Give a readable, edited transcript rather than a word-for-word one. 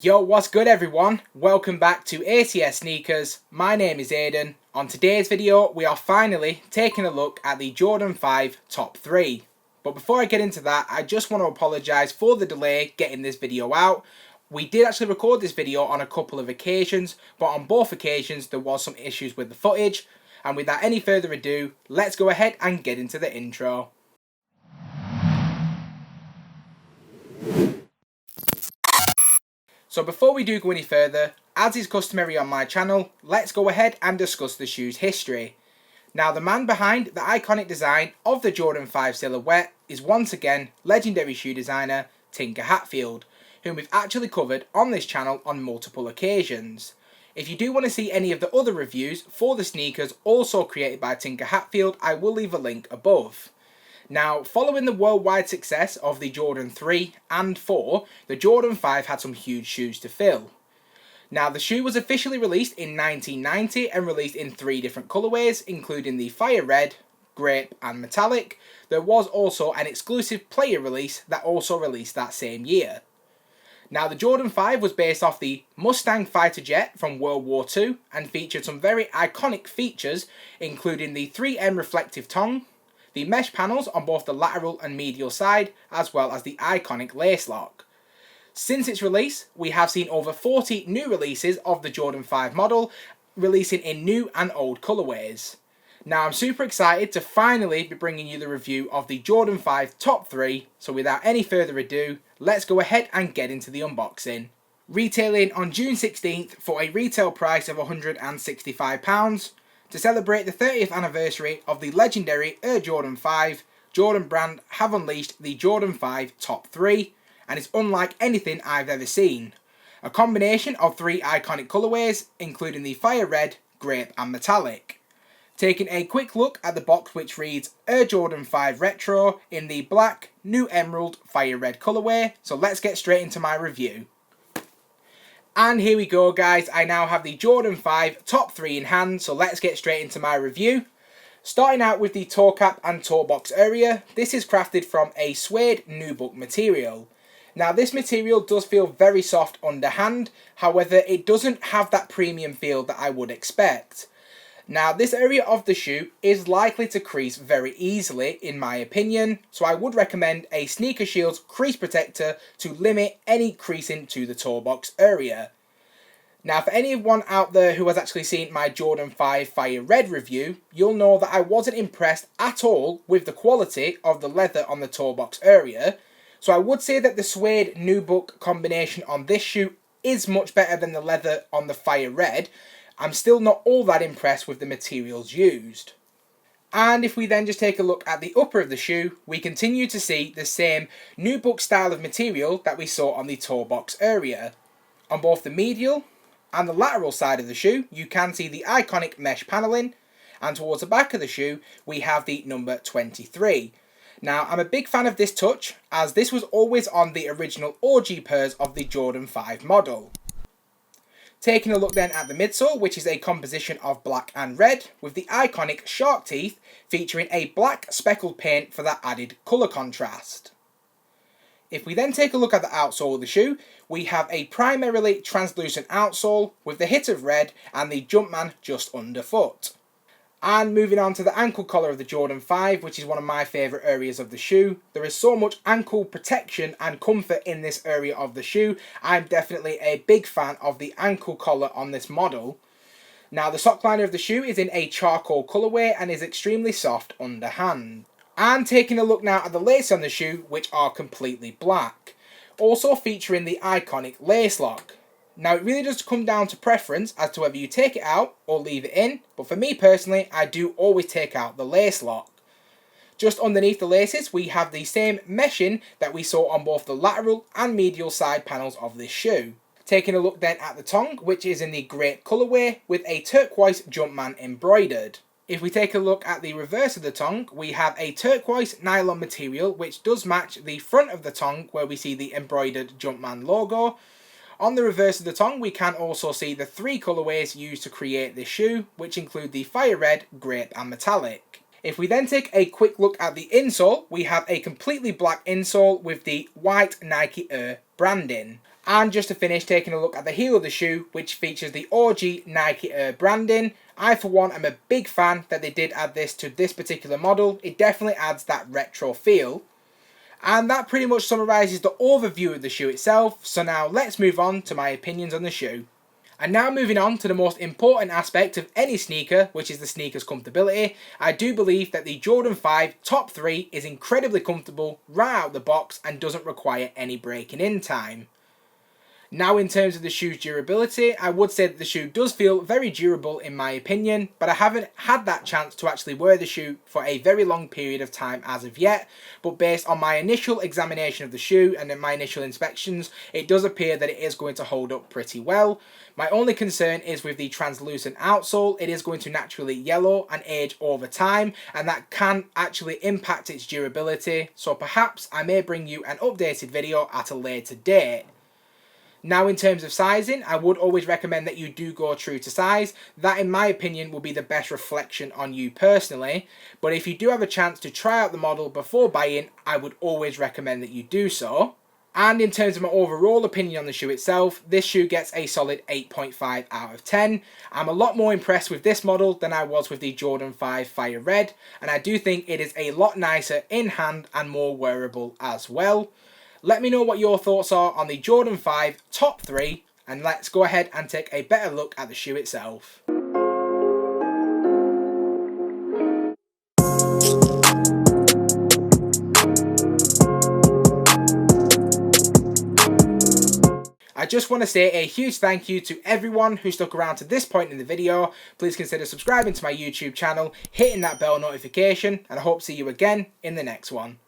Yo, what's good everyone? Welcome back to ACS Sneakers. My name is Aidan. On today's video, we are finally taking a look at the Jordan 5 Top 3. But before I get into that, I just want to apologise for the delay getting this video out. We did actually record this video on a couple of occasions, but on both occasions there was some issues with the footage. And without any further ado, let's go ahead and get into the intro. So before we do go any further, as is customary on my channel, let's go ahead and discuss the shoe's history. Now the man behind the iconic design of the Jordan 5 silhouette is once again legendary shoe designer Tinker Hatfield, whom we've actually covered on this channel on multiple occasions. If you do want to see any of the other reviews for the sneakers also created by Tinker Hatfield, I will leave a link above. Now, following the worldwide success of the Jordan 3 and 4, the Jordan 5 had some huge shoes to fill. Now, the shoe was officially released in 1990 and released in 3 different colourways, including the Fire Red, Grape and Metallic. There was also an exclusive player release that also released that same year. Now, the Jordan 5 was based off the Mustang fighter jet from World War II and featured some very iconic features, including the 3M reflective tongue, the mesh panels on both the lateral and medial side, as well as the iconic lace lock. Since its release, we have seen over 40 new releases of the Jordan 5 model, releasing in new and old colourways. Now I'm super excited to finally be bringing you the review of the Jordan 5 Top 3, so without any further ado, let's go ahead and get into the unboxing. Retailing on June 16th for a retail price of £165, to celebrate the 30th anniversary of the legendary Air Jordan 5, Jordan brand have unleashed the Jordan 5 Top 3, and it's unlike anything I've ever seen. A combination of 3 iconic colourways, including the Fire Red, Grape and Metallic. Taking a quick look at the box, which reads Air Jordan 5 Retro in the black, new emerald, fire red colourway, so let's get straight into my review. And here we go guys, I now have the Jordan 5 Top 3 in hand, so let's get straight into my review. Starting out with the toe cap and toe box area, this is crafted from a suede nubuck material. Now this material does feel very soft underhand, however it doesn't have that premium feel that I would expect. Now this area of the shoe is likely to crease very easily in my opinion, so I would recommend a Sneaker Shield's crease protector to limit any creasing to the toe box area. Now for anyone out there who has actually seen my Jordan 5 Fire Red review, you'll know that I wasn't impressed at all with the quality of the leather on the toe box area, so I would say that the suede nubuck combination on this shoe is much better than the leather on the Fire Red. I'm still not all that impressed with the materials used. And if we then just take a look at the upper of the shoe, we continue to see the same nubuck style of material that we saw on the toe box area. On both the medial and the lateral side of the shoe, you can see the iconic mesh paneling, and towards the back of the shoe, we have the number 23. Now, I'm a big fan of this touch, as this was always on the original OG pairs of the Jordan 5 model. Taking a look then at the midsole, which is a composition of black and red, with the iconic shark teeth featuring a black speckled paint for that added colour contrast. If we then take a look at the outsole of the shoe, we have a primarily translucent outsole with the hit of red and the Jumpman just underfoot. And moving on to the ankle collar of the Jordan 5, which is one of my favourite areas of the shoe. There is so much ankle protection and comfort in this area of the shoe. I'm definitely a big fan of the ankle collar on this model. Now the sock liner of the shoe is in a charcoal colourway and is extremely soft underhand. And taking a look now at the lace on the shoe, which are completely black. Also featuring the iconic lace lock. Now it really does come down to preference as to whether you take it out or leave it in, but for me personally, I do always take out the lace lock. Just underneath the laces, we have the same meshing that we saw on both the lateral and medial side panels of this shoe. Taking a look then at the tongue, which is in the grape colourway with a turquoise Jumpman embroidered. If we take a look at the reverse of the tongue, we have a turquoise nylon material which does match the front of the tongue where we see the embroidered Jumpman logo. On the reverse of the tongue, we can also see the 3 colourways used to create this shoe, which include the Fire Red, Grape and Metallic. If we then take a quick look at the insole, we have a completely black insole with the white Nike Air branding. And just to finish, taking a look at the heel of the shoe, which features the OG Nike Air branding. I for one am a big fan that they did add this to this particular model. It definitely adds that retro feel. And that pretty much summarises the overview of the shoe itself, so now let's move on to my opinions on the shoe. And now moving on to the most important aspect of any sneaker, which is the sneaker's comfortability. I do believe that the Jordan 5 Top 3 is incredibly comfortable right out the box and doesn't require any breaking in time. Now in terms of the shoe's durability, I would say that the shoe does feel very durable in my opinion, but I haven't had that chance to actually wear the shoe for a very long period of time as of yet. But based on my initial examination of the shoe and in my initial inspections, it does appear that it is going to hold up pretty well. My only concern is with the translucent outsole. It is going to naturally yellow and age over time, and that can actually impact its durability. So perhaps I may bring you an updated video at a later date. Now in terms of sizing, I would always recommend that you do go true to size. That in my opinion will be the best reflection on you personally. But if you do have a chance to try out the model before buying, I would always recommend that you do so. And in terms of my overall opinion on the shoe itself, this shoe gets a solid 8.5 out of 10. I'm a lot more impressed with this model than I was with the Jordan 5 Fire Red. And I do think it is a lot nicer in hand and more wearable as well. Let me know what your thoughts are on the Jordan 5 Top 3, and let's go ahead and take a better look at the shoe itself. I just want to say a huge thank you to everyone who stuck around to this point in the video. Please consider subscribing to my YouTube channel, hitting that bell notification, and I hope to see you again in the next one.